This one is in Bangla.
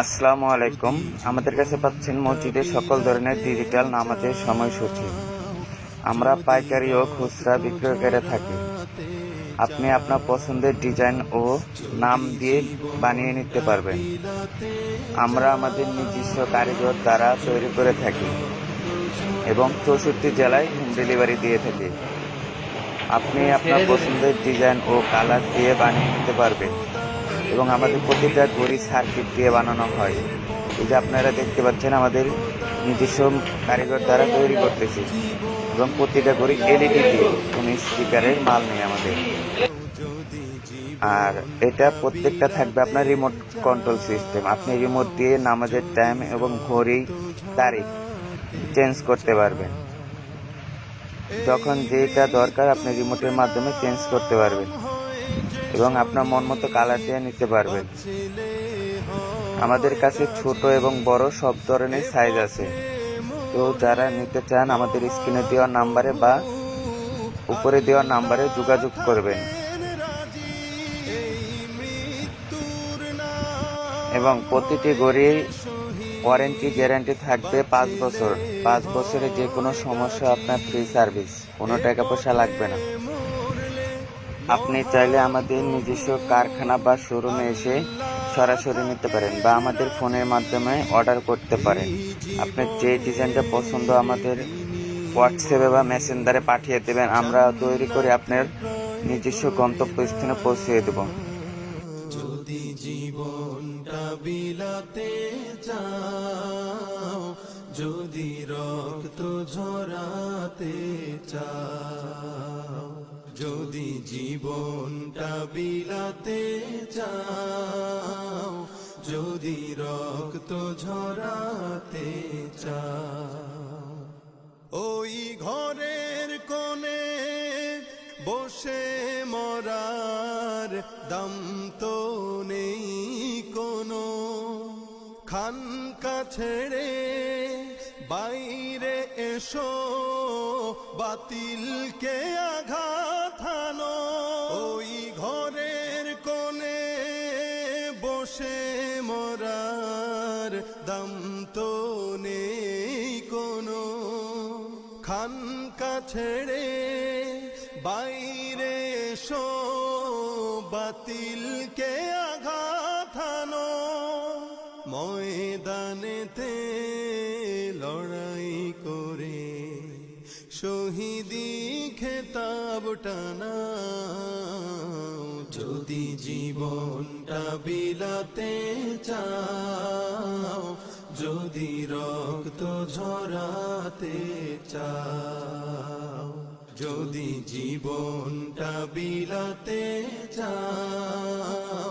আসসালামু আলাইকুম। আমাদের কাছে পাচ্ছেন মসজিদের সকল ধরনের ডিজিটাল নামাজের সময়সূচি। আমরা পাইকারি ও খুচরা বিক্রয় করে থাকি। আপনি আপনার পছন্দের ডিজাইন ও নাম দিয়ে বানিয়ে নিতে পারবেন। আমরা আমাদের নিজস্ব কারিগর দ্বারা তৈরি করে থাকি এবং 64 জেলায় হোম ডেলিভারি দিয়ে থাকি। আপনি আপনার পছন্দের ডিজাইন ও কালার দিয়ে বানিয়ে নিতে পারবেন এবং আমাদের প্রতিটা ঘড়ি সার্কিট দিয়ে বানানো হয়। এই যে আপনারা দেখতে পাচ্ছেন আমাদের নিজস্ব কারিগর দ্বারা তৈরি করতেছি এবং প্রতিটা ঘড়ি এলইডি দিয়ে, কোনো স্পিকারের মাল নেই আমাদের। আর এটা প্রত্যেকটা থাকবে আপনার রিমোট কন্ট্রোল সিস্টেম। আপনি রিমোট দিয়ে নামাজের টাইম এবং ঘড়ি তারিখ চেঞ্জ করতে পারবেন। যখন যেটা দরকার আপনি রিমোটের মাধ্যমে চেঞ্জ করতে পারবেন এবং আপনার মন মতো কালার দিয়ে নিতে পারবেন। আমাদের কাছে ছোট এবং বড় সব ধরনের সাইজ আছে। তো যারা নিতে চান আমাদের স্ক্রিনে দেওয়া নাম্বারে বা উপরে দেওয়া নাম্বারে যোগাযোগ করবেন এবং প্রতিটি ঘড়ি ওয়ারেন্টি গ্যারান্টি থাকবে 5 বছর। 5 বছরে যে কোনো সমস্যা আপনার ফ্রি সার্ভিস, কোনো টাকা পয়সা লাগবে না। আপনি চাইলে আমাদের নিজস্ব কারখানা বা শোরুমে এসে সরাসরি নিতে পারেন বা আমাদের ফোনের মাধ্যমে অর্ডার করতে পারেন। আপনার যে ডিজাইনটা পছন্দ আমাদের হোয়াটসঅ্যাপে বা মেসেঞ্জারে পাঠিয়ে দেবেন, আমরা তৈরি করে আপনার নিজস্ব গন্তব্যস্থানে পৌঁছে দেব। যদি জীবনটা বিলাতে চাও, যদি রক্ত ঝরাতে চাও, যদি জীবনটা বিলাতে চাও, যদি রক্ত ঝরাতে চাও, ওই ঘরের কোণে বসে মরার দাম তো নেই কোনো, খানকা ছেড়ে বাইরে এসো, বাতিলকে আঘাত হানো। ওই ঘরের কোণে বসে মরার দাম তো নেই কোনো, খানকা ছেড়ে বাইরে এসো, বাতিলকে আঘাত হানো। ময়দানেতে লড়াই করে শহীদি খেতাব টানাও, যদি জীবনটা বিলাতে চাও, যদি রক্ত ঝরাতে চাও, যদি জীবনটা বিলাতে চাও।